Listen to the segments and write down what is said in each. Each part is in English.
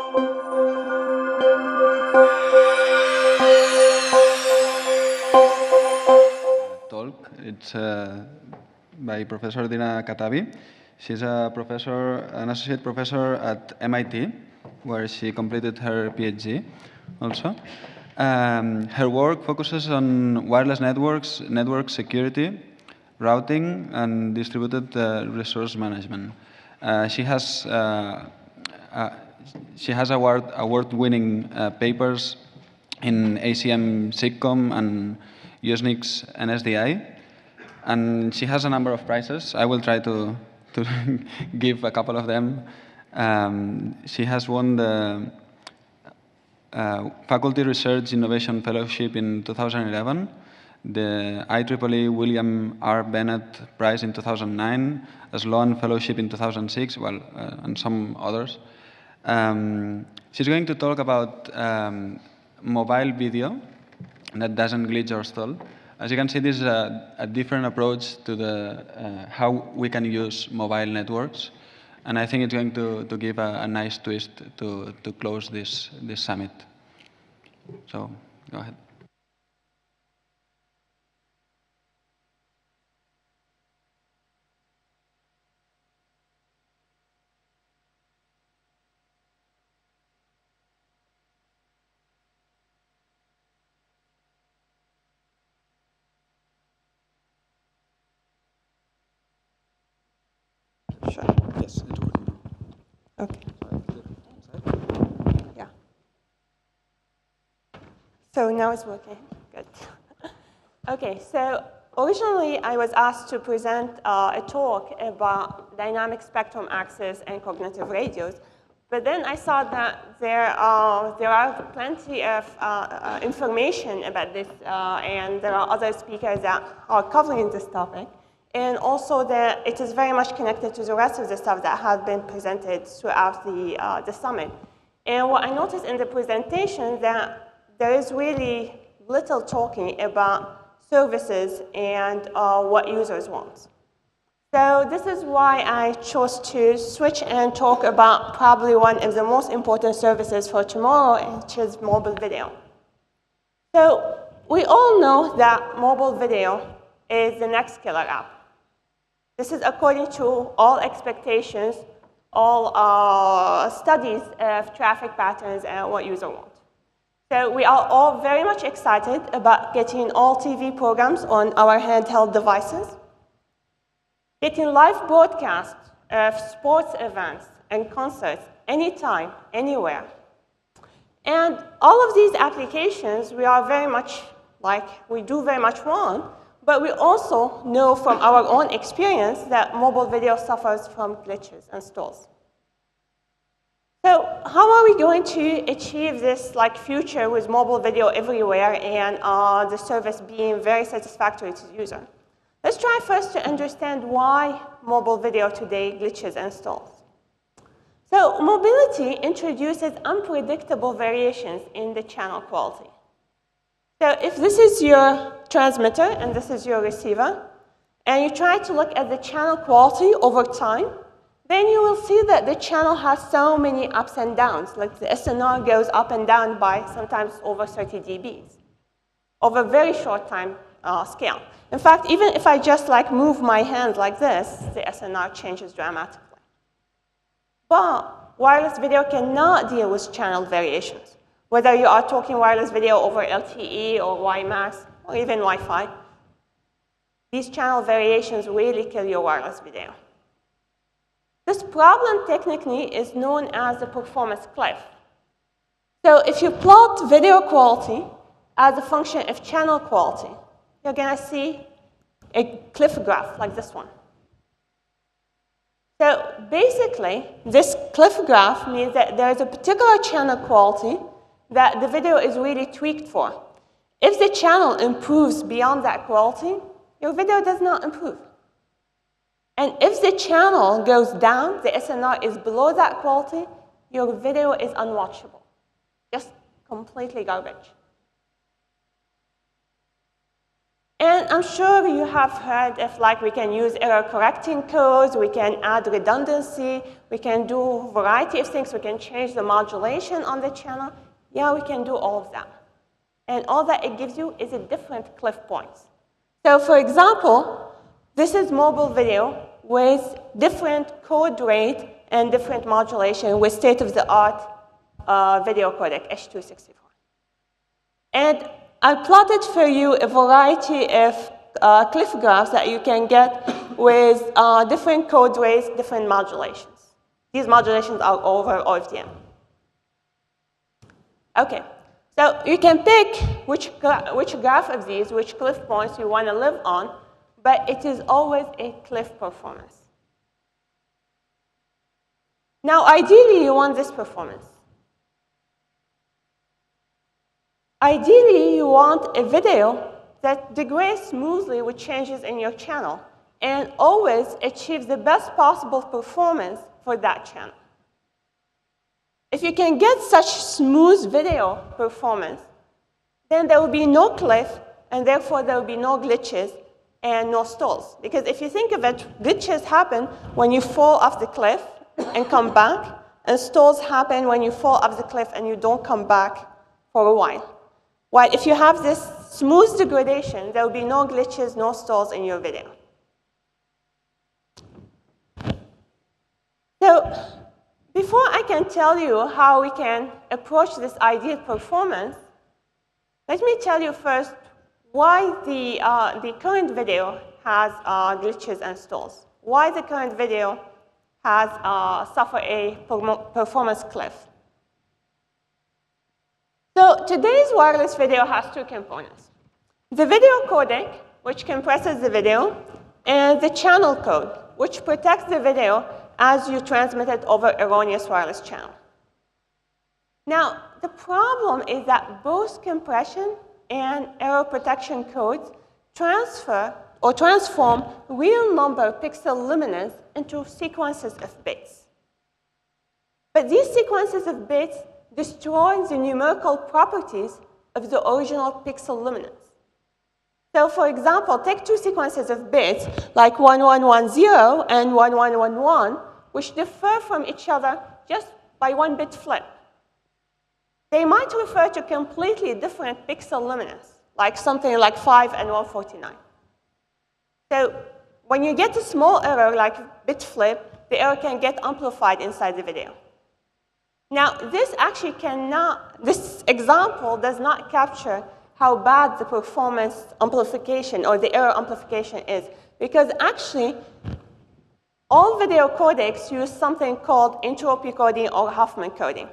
Talk. It's by Professor Dina Katabi. She's an associate professor at MIT, where she completed her PhD also. Her work focuses on wireless networks, network security, routing, and distributed resource management. She has award-winning papers in ACM SIGCOMM and USNIC's NSDI, and she has a number of prizes. I will try to give a couple of them. She has won the Faculty Research Innovation Fellowship in 2011, the IEEE William R. Bennett Prize in 2009, a Sloan Fellowship in 2006, well, and some others. She's going to talk about mobile video that doesn't glitch or stall. As you can see, this is a different approach to how we can use mobile networks. And I think it's going to give a nice twist to close this summit. So go ahead. Sure. Yes, it's working. Okay. Yeah. So now it's working. Good. Okay, so originally I was asked to present a talk about dynamic spectrum access and cognitive radios, but then I saw that there are plenty of information about this, and there are other speakers that are covering this topic. And also that it is very much connected to the rest of the stuff that has been presented throughout the summit. And what I noticed in the presentation that there is really little talking about services and what users want. So this is why I chose to switch and talk about probably one of the most important services for tomorrow, which is mobile video. So we all know that mobile video is the next killer app. This is according to all expectations, all studies of traffic patterns and what users want. So we are all very much excited about getting all TV programs on our handheld devices, getting live broadcasts of sports events and concerts anytime, anywhere. And all of these applications we do very much want, but we also know from our own experience that mobile video suffers from glitches and stalls. So how are we going to achieve this future with mobile video everywhere and the service being very satisfactory to the user? Let's try first to understand why mobile video today glitches and stalls. So mobility introduces unpredictable variations in the channel quality. So if this is your transmitter and this is your receiver, and you try to look at the channel quality over time, then you will see that the channel has so many ups and downs. Like the SNR goes up and down by sometimes over 30 dBs over a very short time scale. In fact, even if I just move my hand like this, the SNR changes dramatically. But wireless video cannot deal with channel variations. Whether you are talking wireless video over LTE or WiMAX or even Wi-Fi, these channel variations really kill your wireless video. This problem technically is known as the performance cliff. So if you plot video quality as a function of channel quality, you're going to see a cliff graph like this one. So basically, this cliff graph means that there is a particular channel quality that the video is really tweaked for. If the channel improves beyond that quality, your video does not improve. And if the channel goes down, the SNR is below that quality, your video is unwatchable, just completely garbage. And I'm sure you have heard if like we can use error correcting codes, we can add redundancy, we can do a variety of things, we can change the modulation on the channel. Yeah, we can do all of that. And all that it gives you is a different cliff points. So for example, this is mobile video with different code rate and different modulation with state-of-the-art video codec, H.264. And I plotted for you a variety of cliff graphs that you can get with different code rates, different modulations. These modulations are over OFDM. Okay, so you can pick which graph of these, which cliff points you want to live on, but it is always a cliff performance. Now, ideally, you want this performance. Ideally, you want a video that degrades smoothly with changes in your channel and always achieves the best possible performance for that channel. If you can get such smooth video performance, then there will be no cliff, and therefore there will be no glitches and no stalls. Because if you think of it, glitches happen when you fall off the cliff and come back, and stalls happen when you fall off the cliff and you don't come back for a while. While if you have this smooth degradation, there will be no glitches, no stalls in your video. So before I can tell you how we can approach this ideal performance, let me tell you first why the current video has glitches and stalls. Why the current video has suffered a performance cliff. So today's wireless video has two components. The video codec, which compresses the video, and the channel code, which protects the video as you transmit it over erroneous wireless channel. Now, the problem is that both compression and error protection codes transfer or transform real number pixel luminance into sequences of bits. But these sequences of bits destroy the numerical properties of the original pixel luminance. So for example, take two sequences of bits, like 1110 and 1111, which differ from each other just by one bit flip. They might refer to completely different pixel luminance, like something like 5 and 149. So when you get a small error like bit flip, the error can get amplified inside the video. Now, this example does not capture how bad the performance amplification or the error amplification is, because actually, all video codecs use something called entropy coding or Huffman coding.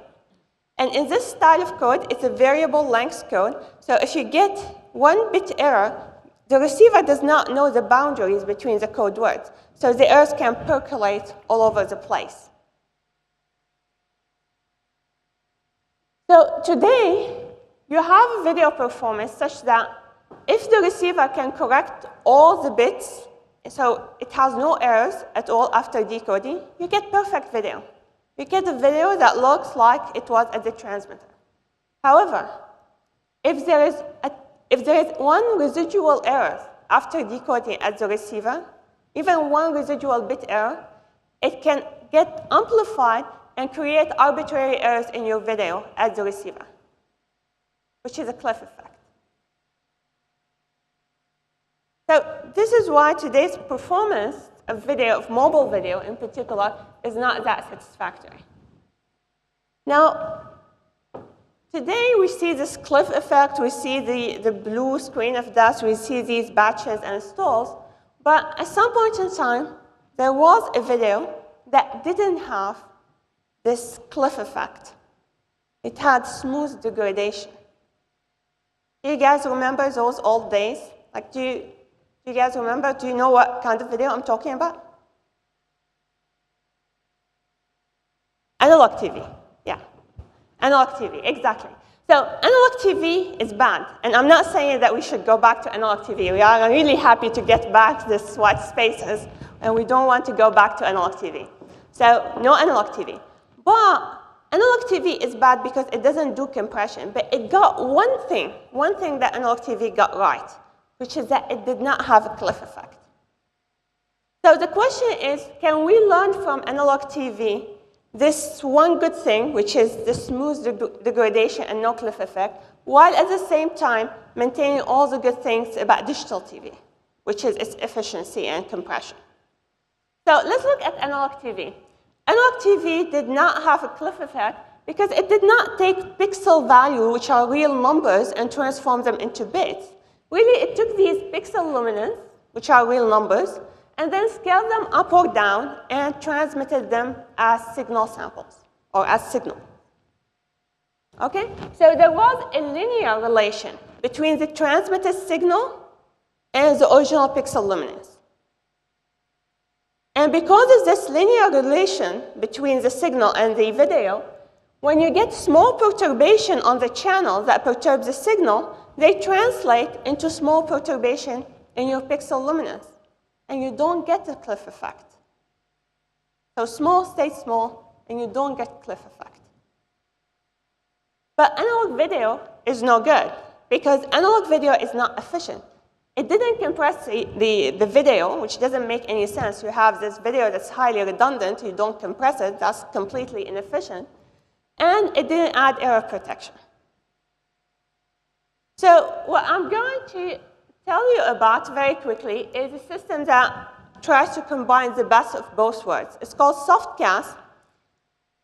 And in this style of code, it's a variable length code. So if you get one bit error, the receiver does not know the boundaries between the code words. So the errors can percolate all over the place. So today, you have a video performance such that if the receiver can correct all the bits, so it has no errors at all after decoding, you get perfect video. You get a video that looks like it was at the transmitter. However, if there is one residual error after decoding at the receiver, even one residual bit error, it can get amplified and create arbitrary errors in your video at the receiver, which is a cliff effect. So this is why today's performance of video, of mobile video in particular, is not that satisfactory. Now, today we see this cliff effect, we see the blue screen of death, we see these batches and stalls, but at some point in time, there was a video that didn't have this cliff effect. It had smooth degradation. Do you guys remember those old days? Like, do you guys remember? Do you know what kind of video I'm talking about? Analog TV, yeah. Analog TV, exactly. So analog TV is bad, and I'm not saying that we should go back to analog TV. We are really happy to get back this white spaces, and we don't want to go back to analog TV. So no analog TV. But analog TV is bad because it doesn't do compression, but it got one thing that analog TV got right, which is that it did not have a cliff effect. So the question is, can we learn from analog TV this one good thing, which is the smooth degradation and no cliff effect, while at the same time maintaining all the good things about digital TV, which is its efficiency and compression? So let's look at analog TV. Analog TV did not have a cliff effect because it did not take pixel value, which are real numbers, and transform them into bits. Really, it took these pixel luminance, which are real numbers, and then scaled them up or down and transmitted them as signal samples, or as signal. Okay? So there was a linear relation between the transmitted signal and the original pixel luminance. And because of this linear relation between the signal and the video, when you get small perturbation on the channel that perturbs the signal, they translate into small perturbation in your pixel luminance, and you don't get the cliff effect. So small stays small, and you don't get cliff effect. But analog video is no good, because analog video is not efficient. It didn't compress the video, which doesn't make any sense. You have this video that's highly redundant, you don't compress it, that's completely inefficient. And it didn't add error protection. So what I'm going to tell you about very quickly is a system that tries to combine the best of both worlds. It's called Softcast,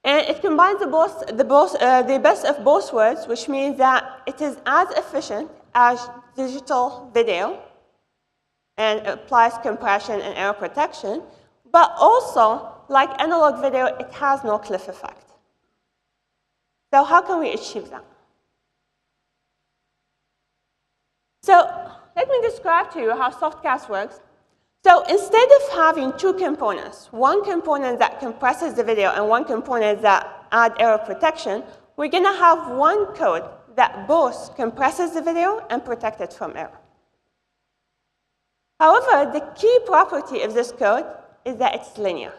and it combines the best of both worlds, which means that it is as efficient as digital video and applies compression and error protection, but also, like analog video, it has no cliff effect. So how can we achieve that? So let me describe to you how Softcast works. So instead of having two components, one component that compresses the video and one component that adds error protection, we're going to have one code that both compresses the video and protects it from error. However, the key property of this code is that it's linear,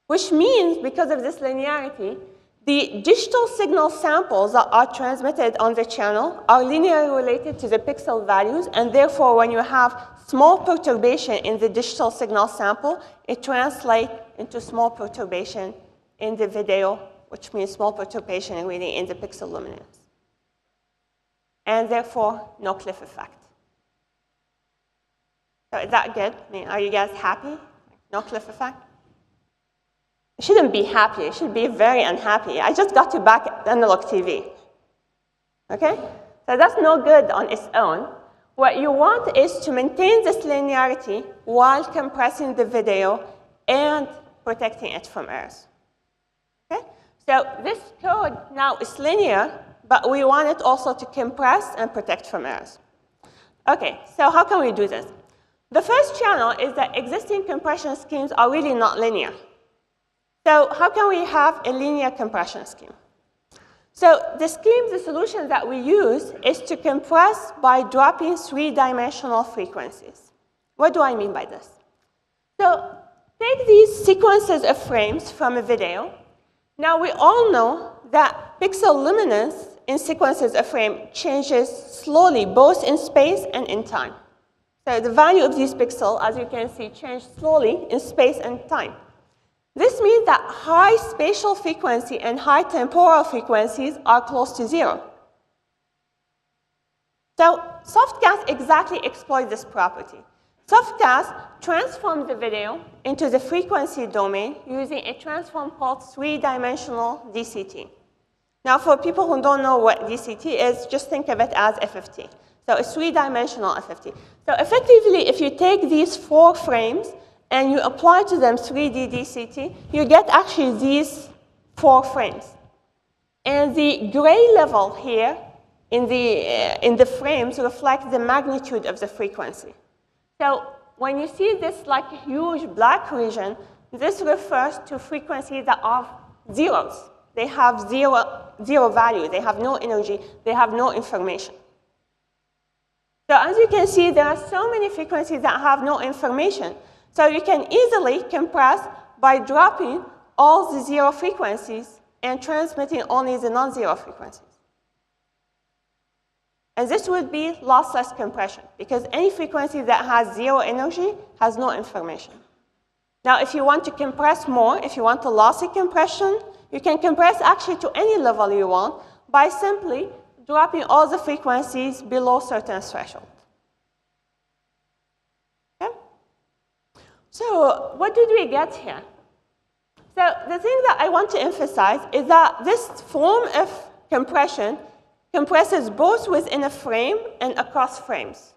which means because of this linearity, the digital signal samples that are transmitted on the channel are linearly related to the pixel values, and therefore, when you have small perturbation in the digital signal sample, it translates into small perturbation in the video, which means small perturbation really in the pixel luminance. And therefore, no cliff effect. So is that good? I mean, are you guys happy? No cliff effect? You shouldn't be happy. You should be very unhappy. I just got you back analog TV. Okay? So that's no good on its own. What you want is to maintain this linearity while compressing the video and protecting it from errors. Okay? So this code now is linear, but we want it also to compress and protect from errors. Okay, so how can we do this? The first channel is that existing compression schemes are really not linear. So how can we have a linear compression scheme? So the solution that we use is to compress by dropping three-dimensional frequencies. What do I mean by this? So take these sequences of frames from a video. Now we all know that pixel luminance in sequences of frame changes slowly, both in space and in time. So the value of these pixels, as you can see, change slowly in space and time. This means that high spatial frequency and high temporal frequencies are close to zero. So Softcast exactly exploits this property. Softcast transforms the video into the frequency domain using a transform called three-dimensional DCT. Now, for people who don't know what DCT is, just think of it as FFT. So it's three-dimensional FFT. So effectively, if you take these 4 frames and you apply to them 3D DCT, you get actually these 4 frames. And the gray level here in the frames reflects the magnitude of the frequency. So when you see this like huge black region, this refers to frequencies that are zeros. They have zero value. They have no energy. They have no information. So as you can see, there are so many frequencies that have no information. So you can easily compress by dropping all the zero frequencies and transmitting only the non-zero frequencies. And this would be lossless compression, because any frequency that has 0 energy has no information. Now, if you want to compress more, if you want a lossy compression, you can compress actually to any level you want by simply dropping all the frequencies below certain threshold. Okay? So what did we get here? So the thing that I want to emphasize is that this form of compression compresses both within a frame and across frames.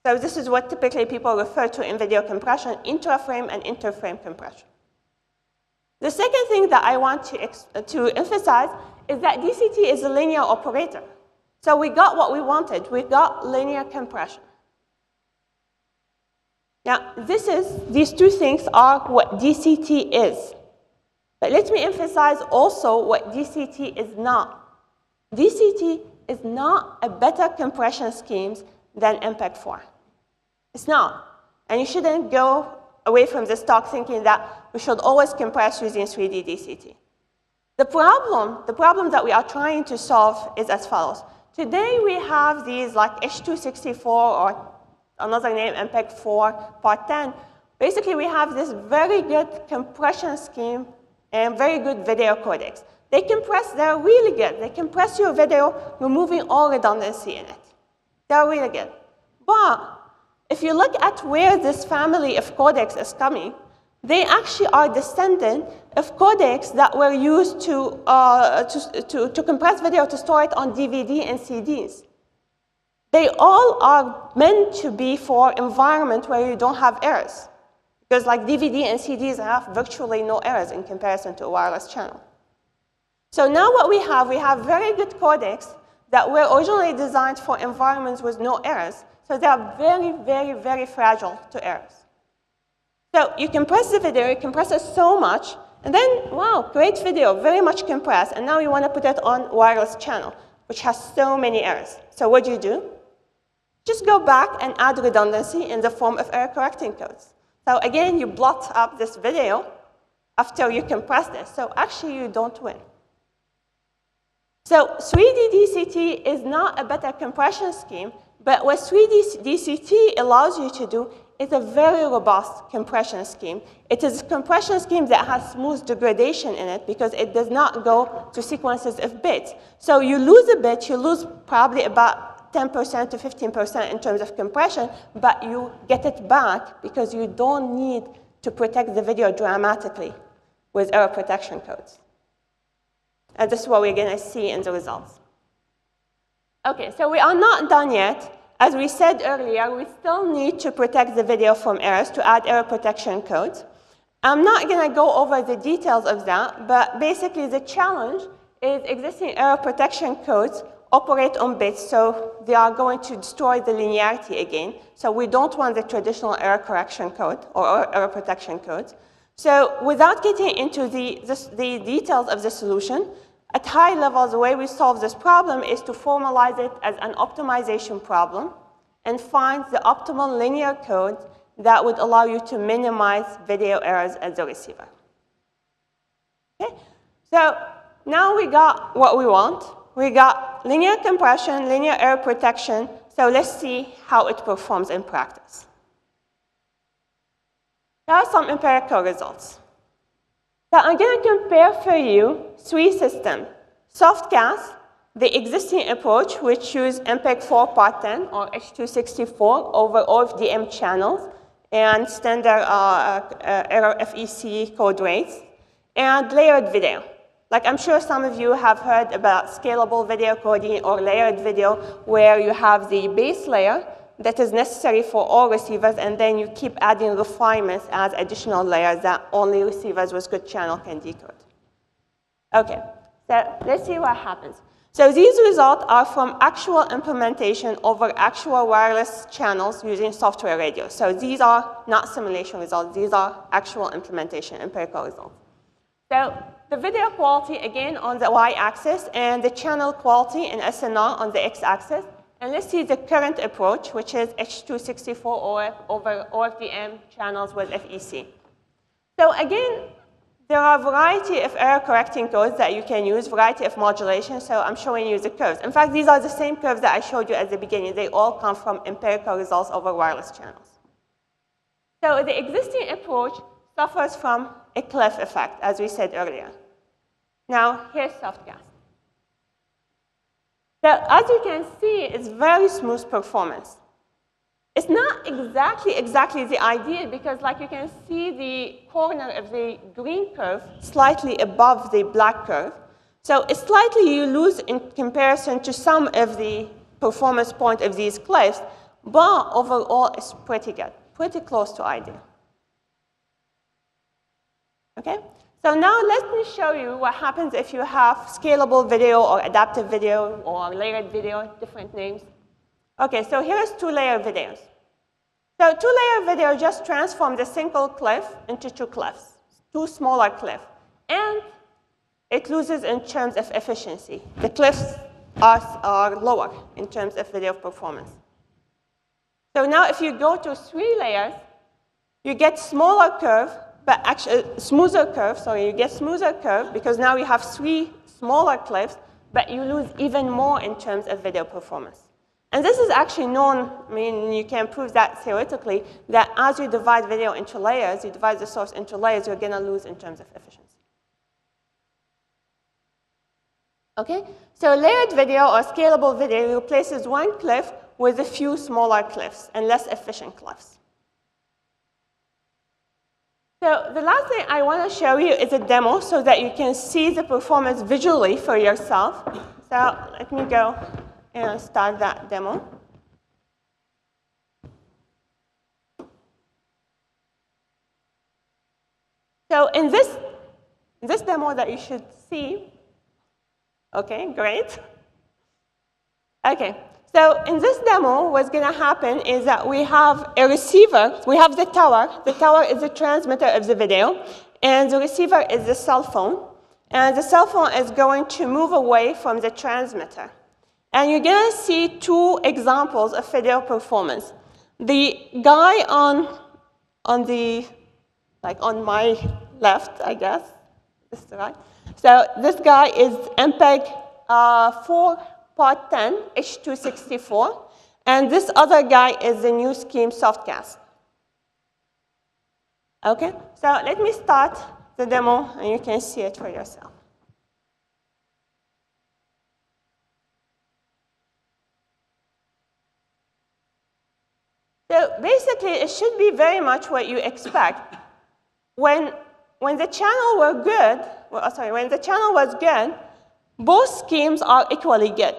So this is what typically people refer to in video compression, intra-frame and inter-frame compression. The second thing that I want to emphasize is that DCT is a linear operator. So we got what we wanted. We got linear compression. Now, these two things are what DCT is. But let me emphasize also what DCT is not. DCT is not a better compression scheme than MPEG-4. It's not. And you shouldn't go away from this talk thinking that we should always compress using 3D DCT. The problem that we are trying to solve is as follows. Today we have these like H.264 or another name, MPEG-4 Part 10. Basically, we have this very good compression scheme and very good video codecs. They compress, they're really good. They compress your video, removing all redundancy in it. They're really good. But if you look at where this family of codecs is coming, they actually are descendant of codecs that were used to compress video to store it on DVD and CDs. They all are meant to be for environment where you don't have errors. Because like DVD and CDs have virtually no errors in comparison to a wireless channel. So now what we have very good codecs that were originally designed for environments with no errors. So they are very, very, very fragile to errors. So you compress the video, you compress it so much, and then, wow, great video, very much compressed, and now you want to put it on wireless channel, which has so many errors. So what do? Just go back and add redundancy in the form of error correcting codes. So again, you blot up this video after you compress this. So actually, you don't win. So 3D DCT is not a better compression scheme, but what 3D DCT allows you to do is a very robust compression scheme. It is a compression scheme that has smooth degradation in it because it does not go to sequences of bits. So you lose a bit, you lose probably about 10% to 15% in terms of compression, but you get it back because you don't need to protect the video dramatically with error protection codes. And this is what we're going to see in the results. OK, so we are not done yet. As we said earlier, we still need to protect the video from errors to add error protection codes. I'm not going to go over the details of that, but basically the challenge is existing error protection codes operate on bits, so they are going to destroy the linearity again. So we don't want the traditional error correction code or error protection codes. So without getting into the details of the solution, at high level, the way we solve this problem is to formalize it as an optimization problem and find the optimal linear code that would allow you to minimize video errors at the receiver. Okay? So now we got what we want. We got linear compression, linear error protection. So let's see how it performs in practice. Here are some empirical results. So I'm going to compare for you three systems. Softcast, the existing approach, which uses MPEG-4 Part 10 or H.264 over OFDM channels and standard error FEC code rates, and layered video. Like I'm sure some of you have heard about scalable video coding or layered video, where you have the base layer that is necessary for all receivers, and then you keep adding refinements as additional layers that only receivers with good channel can decode. OK, so let's see what happens. So these results are from actual implementation over actual wireless channels using software radios. So these are not simulation results. These are actual implementation, empirical results. So the video quality, again, on the y-axis, and the channel quality in SNR on the x-axis. And let's see the current approach, which is H.264 over OFDM channels with FEC. So again, There are a variety of error correcting codes that you can use, variety of modulation, so I'm showing you the curves. In fact, these are the same curves that I showed you at the beginning. They all come from empirical results over wireless channels. So the existing approach suffers from a cliff effect, as we said earlier. Now, here's softcast. So as you can see, it's very smooth performance. It's not exactly the ideal because, like you can see, the corner of the green curve slightly above the black curve. So it's slightly you lose in comparison to some of the performance point of these cliffs, but overall it's pretty good, pretty close to ideal. Okay? So now let me show you what happens if you have scalable video or adaptive video or layered video, different names. Okay, so here's two-layer videos. So two-layer video just transforms a single cliff into two cliffs, two smaller cliffs. And it loses in terms of efficiency. The cliffs are lower in terms of video performance. So now if you go to 3 layers, you get smaller curve, but actually smoother curve. So you get smoother curve because now you have 3 smaller cliffs, but you lose even more in terms of video performance. And this is actually known, I mean, you can prove that theoretically, that as you divide video into layers, you divide the source into layers, you're going to lose in terms of efficiency. Okay? So layered video or scalable video replaces one cliff with a few smaller cliffs and less efficient cliffs. So the last thing I want to show you is a demo so that you can see the performance visually for yourself. So let me go and start that demo. So in this demo that you should see, okay, great. Okay, so in this demo, what's going to happen is that we have a receiver. We have the tower. The tower is the transmitter of the video, and the receiver is the cell phone. And the cell phone is going to move away from the transmitter. And you're going to see 2 examples of video performance. The guy on my left, I guess, this is right. So this guy is MPEG 4x10 H.264, and this other guy is the new scheme softcast. Okay, so let me start the demo, and you can see it for yourself. So basically, it should be very much what you expect. When the channel were good, when the channel was good, both schemes are equally good.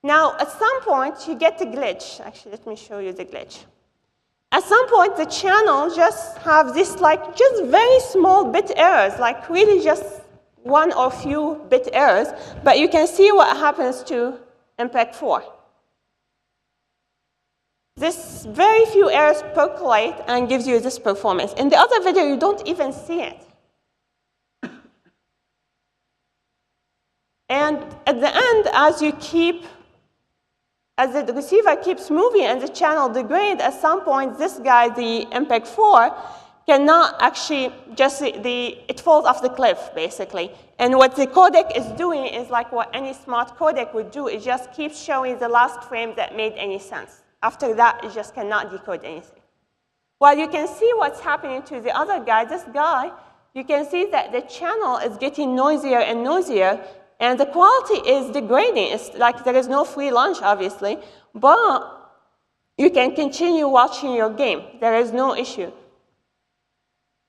Now, at some point, you get a glitch. Actually, let me show you the glitch. At some point, the channel just have this just very small bit errors, like really just 1 or few bit errors, but you can see what happens to MPEG 4. This very few errors percolate and gives you this performance. In the other video, you don't even see it. And at the end, as the receiver keeps moving and the channel degrades, at some point, this guy, the MPEG 4, cannot actually it falls off the cliff, basically. And what the codec is doing is like what any smart codec would do, it just keeps showing the last frame that made any sense. After that, it just cannot decode anything. While you can see what's happening to the other guy, this guy, you can see that the channel is getting noisier and noisier, and the quality is degrading. It's like there is no free lunch, obviously, but you can continue watching your game. There is no issue.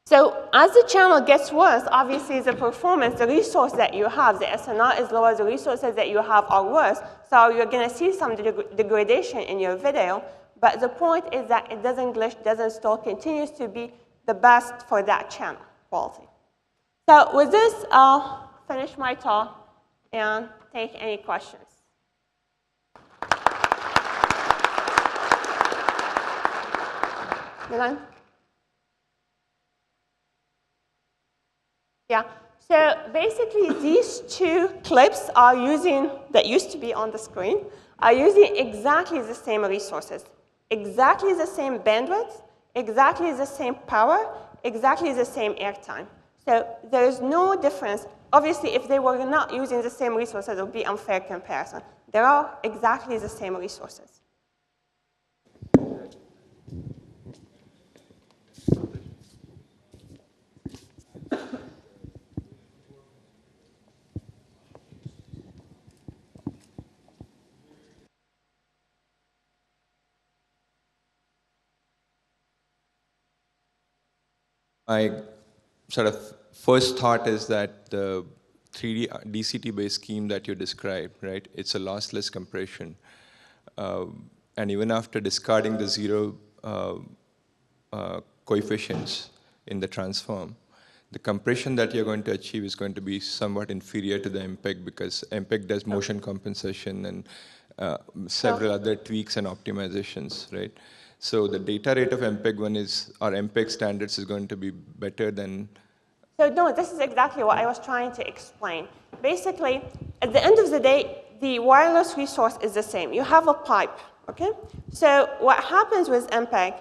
So as the channel gets worse, obviously the performance, the resource that you have, the SNR is lower, the resources that you have are worse, so you're going to see some degradation in your video, but the point is that it doesn't glitch, doesn't stall, continues to be the best for that channel quality. So with this, I'll finish my talk and take any questions. Milan? Yeah, so basically these 2 clips are that used to be on the screen, are using exactly the same resources, exactly the same bandwidth, exactly the same power, exactly the same airtime. So there is no difference. Obviously, if they were not using the same resources, it would be unfair comparison. They are exactly the same resources. My sort of first thought is that the 3D DCT-based scheme that you described, right? It's a lossless compression. And even after discarding the zero coefficients in the transform, the compression that you're going to achieve is going to be somewhat inferior to the MPEG because MPEG does motion compensation and several other tweaks and optimizations, right? So the data rate of MPEG-1 is, or MPEG standards is going to be better than... So no, this is exactly what I was trying to explain. Basically, at the end of the day, the wireless resource is the same. You have a pipe, okay? So what happens with MPEG,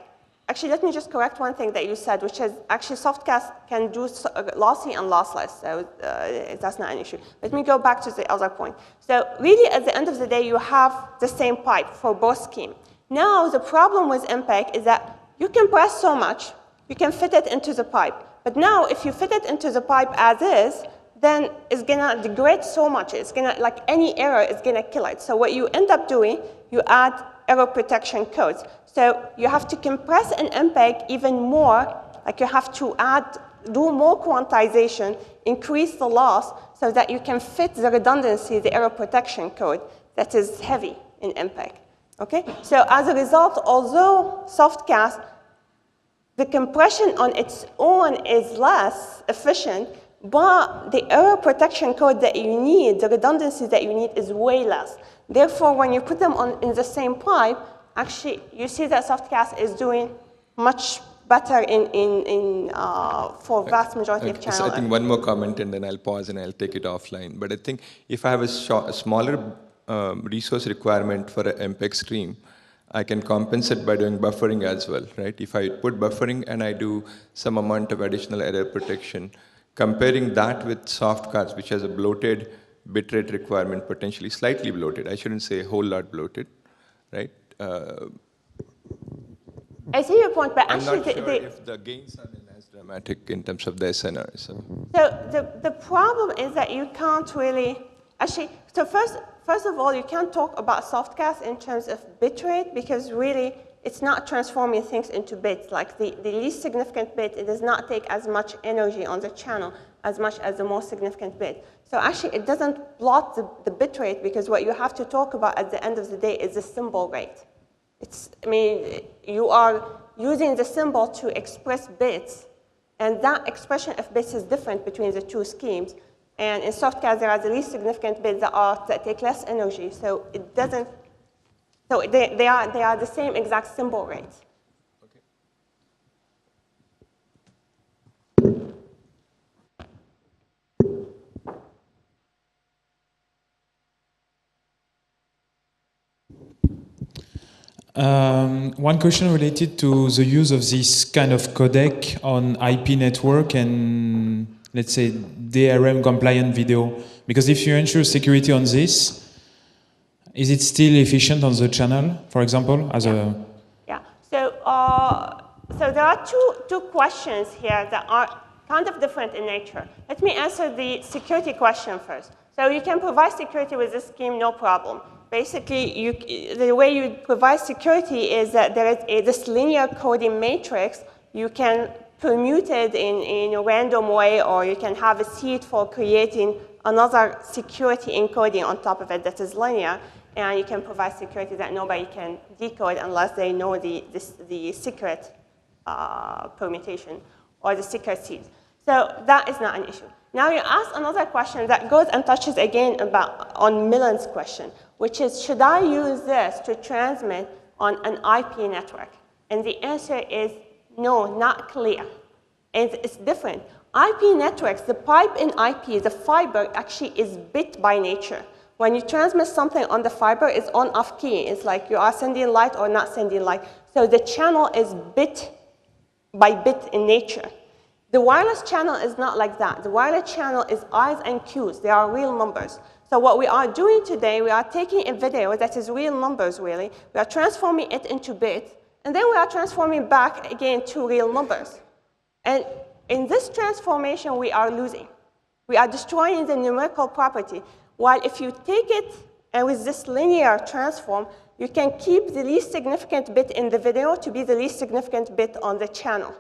actually let me just correct one thing that you said, which is actually Softcast can do lossy and lossless, so that's not an issue. Let me go back to the other point. So really, at the end of the day, you have the same pipe for both schemes. Now, the problem with MPEG is that you compress so much, you can fit it into the pipe. But now, if you fit it into the pipe as is, then it's gonna degrade so much. It's gonna, like any error, it's gonna kill it. So what you end up doing, you add error protection codes. So you have to compress an MPEG even more, like you have to do more quantization, increase the loss, so that you can fit the redundancy, the error protection code that is heavy in MPEG. Okay? So as a result, although Softcast, the compression on its own is less efficient, but the error protection code that you need, the redundancy that you need is way less. Therefore, when you put them in the same pipe, actually, you see that Softcast is doing much better for vast majority of channels. So I think one more comment and then I'll pause and I'll take it offline. But I think if I have a smaller resource requirement for an MPEG stream, I can compensate by doing buffering as well, right? If I put buffering and I do some amount of additional error protection, comparing that with Softcast, which has a bloated bitrate requirement, potentially slightly bloated, I shouldn't say a whole lot bloated, right? I see your point, but actually... I'm not sure if the gains are as dramatic in terms of the SNR. So the problem is that you can't really... Actually, so first of all, you can't talk about Softcast in terms of bitrate because really it's not transforming things into bits. Like the least significant bit, it does not take as much energy on the channel as much as the most significant bit. So actually, it doesn't plot the bitrate because what you have to talk about at the end of the day is the symbol rate. I mean, you are using the symbol to express bits, and that expression of bits is different between the two schemes. And in Softcast, there are the least significant bits that take less energy, so it doesn't. So they are the same exact symbol rates. One question related to the use of this kind of codec on IP network and, let's say, DRM compliant video. Because if you ensure security on this, is it still efficient on the channel, for example, as a... Yeah, so there are two questions here that are kind of different in nature. Let me answer the security question first. So you can provide security with this scheme, no problem. Basically, the way you provide security is that there is this linear coding matrix. You can permute it in a random way, or you can have a seed for creating another security encoding on top of it that is linear. And you can provide security that nobody can decode unless they know the secret permutation or the secret seed. So that is not an issue. Now you ask another question that goes and touches again on Milan's question, which is, should I use this to transmit on an IP network? And the answer is no, not clear. And it's different. IP networks, the pipe in IP, the fiber actually is bit by nature. When you transmit something on the fiber, it's on-off key. It's like you are sending light or not sending light. So the channel is bit by bit in nature. The wireless channel is not like that. The wireless channel is I's and Q's. They are real numbers. So what we are doing today, we are taking a video that is real numbers, really. We are transforming it into bits, and then we are transforming back again to real numbers. And in this transformation, we are losing. We are destroying the numerical property. While if you take it and with this linear transform, you can keep the least significant bit in the video to be the least significant bit on the channel.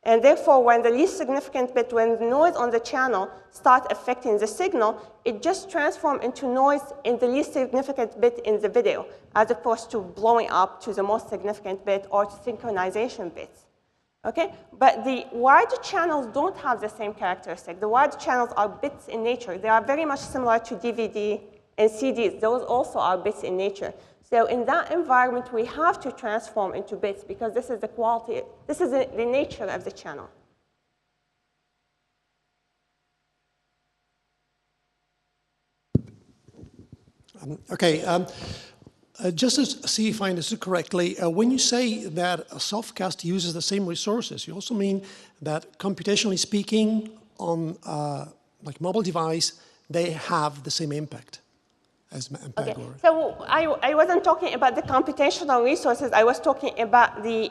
And therefore, when the least significant bit, when the noise on the channel starts affecting the signal, it just transforms into noise in the least significant bit in the video, as opposed to blowing up to the most significant bit or to synchronization bits. Okay? But the wired channels don't have the same characteristic. The wired channels are bits in nature. They are very much similar to DVD and CDs. Those also are bits in nature. So in that environment, we have to transform into bits because this is the quality, this is the nature of the channel. Just to see if I understood correctly, when you say that a softcast uses the same resources, you also mean that computationally speaking on like mobile device, they have the same impact. Okay. So I wasn't talking about the computational resources. I was talking about the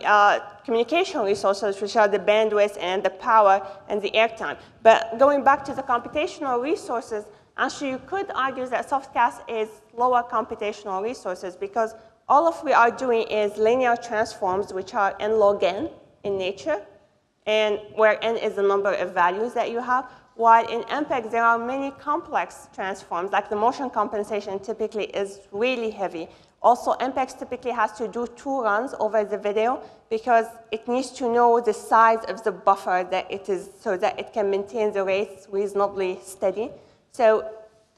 communication resources, which are the bandwidth and the power and the airtime. But going back to the computational resources, actually you could argue that softcast is lower computational resources because all of we are doing is linear transforms, which are n log n in nature, and where n is the number of values that you have. While in MPEG, there are many complex transforms, like the motion compensation typically is really heavy. Also, MPEG typically has to do 2 runs over the video because it needs to know the size of the buffer that it is so that it can maintain the rates reasonably steady. So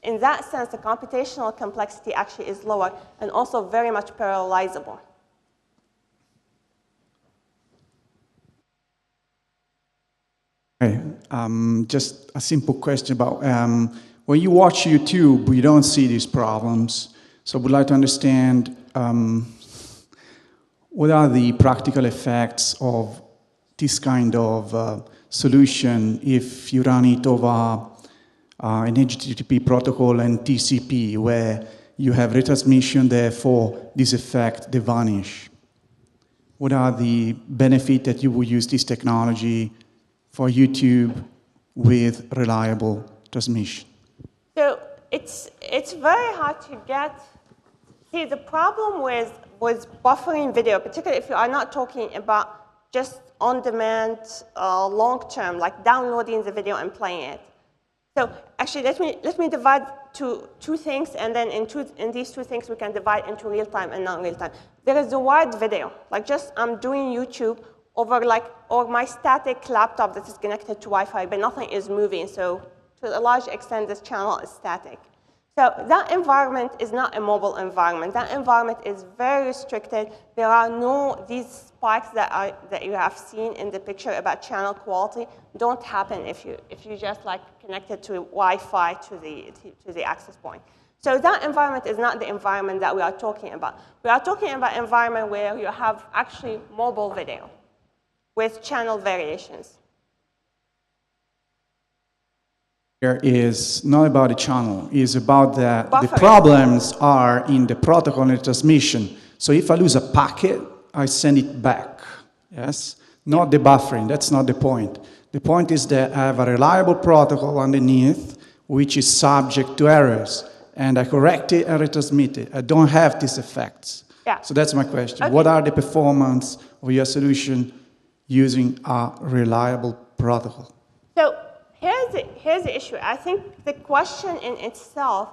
in that sense, the computational complexity actually is lower and also very much parallelizable. Hey, just a simple question about when you watch YouTube, you don't see these problems. So I would like to understand what are the practical effects of this kind of solution if you run it over an HTTP protocol and TCP, where you have retransmission, therefore this effect they vanish. What are the benefits that you would use this technology for YouTube with reliable transmission? So it's very hard to get. See, the problem with buffering video, particularly if you are not talking about just on-demand, long-term, like downloading the video and playing it. So actually, let me divide two things, and then in these 2 things we can divide into real-time and non-real-time. There is the wired video, like just I'm doing YouTube over or my static laptop that is connected to Wi-Fi, but nothing is moving. So to a large extent, this channel is static. So that environment is not a mobile environment. That environment is very restricted. There are these spikes that you have seen in the picture about channel quality don't happen if you just connect it to Wi-Fi to the access point. So that environment is not the environment that we are talking about. We are talking about an environment where you have actually mobile video with channel variations. Here is not about the channel, it's about the problems are in the protocol and the transmission. So if I lose a packet, I send it back, yes? Not the buffering, that's not the point. The point is that I have a reliable protocol underneath which is subject to errors, and I correct it and retransmit it. I don't have these effects. Yeah. So that's my question. Okay. What are the performance of your solution using a reliable protocol? So here's the issue. I think the question in itself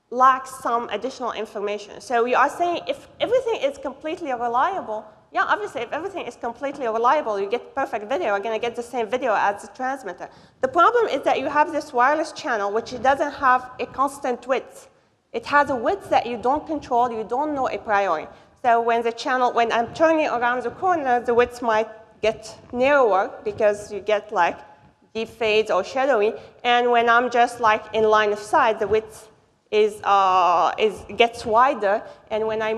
lacks some additional information. So we are saying if everything is completely reliable, yeah, obviously if everything is completely reliable, you get perfect video, you're going to get the same video as the transmitter. The problem is that you have this wireless channel which doesn't have a constant width. It has a width that you don't control, you don't know a priori. So when I'm turning around the corner, the width might get narrower because you get deep fades or shadowing. And when I'm just in line of sight, the width gets wider, and when I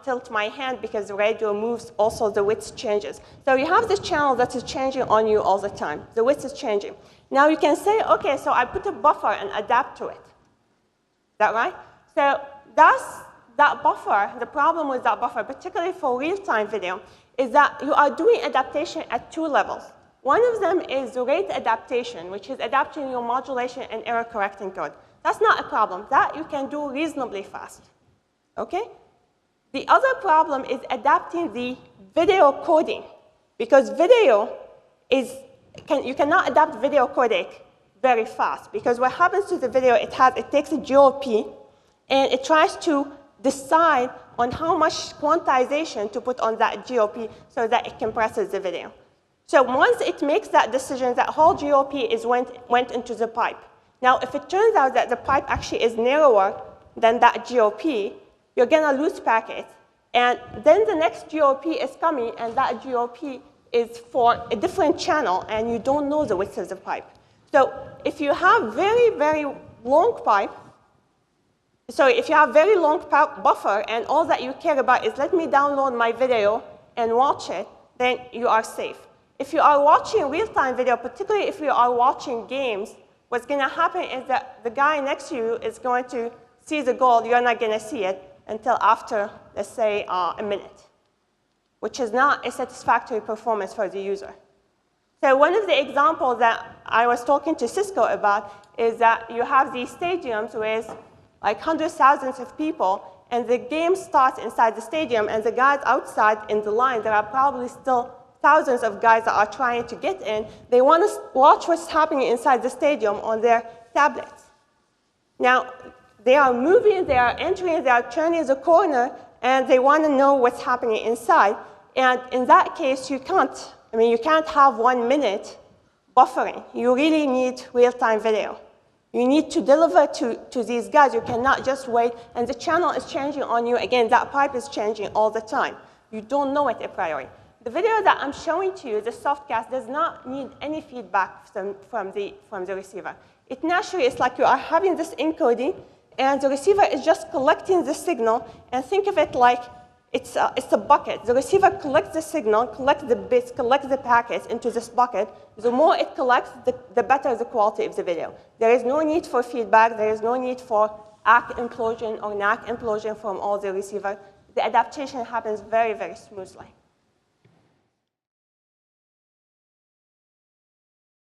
tilt my hand, because the radio moves, also the width changes. So you have this channel that is changing on you all the time. The width is changing. Now you can say, okay, so I put a buffer and adapt to it. Is that right? So that buffer, the problem with that buffer, particularly for real-time video, is that you are doing adaptation at 2 levels. One of them is the rate adaptation, which is adapting your modulation and error correcting code. That's not a problem. That you can do reasonably fast. Okay? The other problem is adapting the video coding, because video is, you cannot adapt video codec very fast, because what happens to the video, it takes a GOP, and it tries to decide on how much quantization to put on that GOP so that it compresses the video. So once it makes that decision, that whole GOP went into the pipe. Now, if it turns out that the pipe actually is narrower than that GOP, you're going to lose packets. And then the next GOP is coming, and that GOP is for a different channel, and you don't know the width of the pipe. So if you have very, very long pipe, so if you have very long buffer, and all that you care about is let me download my video and watch it, then you are safe. If you are watching real-time video, particularly if you are watching games, what's going to happen is that the guy next to you is going to see the goal. You're not going to see it until after, let's say, a minute, which is not a satisfactory performance for the user. So one of the examples that I was talking to Cisco about is that you have these stadiums with like hundreds of thousands of people, and the game starts inside the stadium, and the guys outside in the line, there are probably still thousands of guys that are trying to get in. They want to watch what's happening inside the stadium on their tablets. Now, they are moving, they are entering, they are turning the corner, and they want to know what's happening inside. And in that case, you can't have 1 minute buffering. You really need real-time video. You need to deliver to these guys. You cannot just wait, and the channel is changing on you. Again, that pipe is changing all the time. You don't know it a priori. The video that I'm showing to you, the softcast, does not need any feedback from the receiver. It naturally is like you are having this encoding, and the receiver is just collecting the signal, and think of it like it's a bucket. The receiver collects the signal, collects the bits, collects the packets into this bucket. The more it collects, the better the quality of the video. There is no need for feedback. There is no need for ACK implosion or NAC implosion from all the receiver. The adaptation happens very, very smoothly.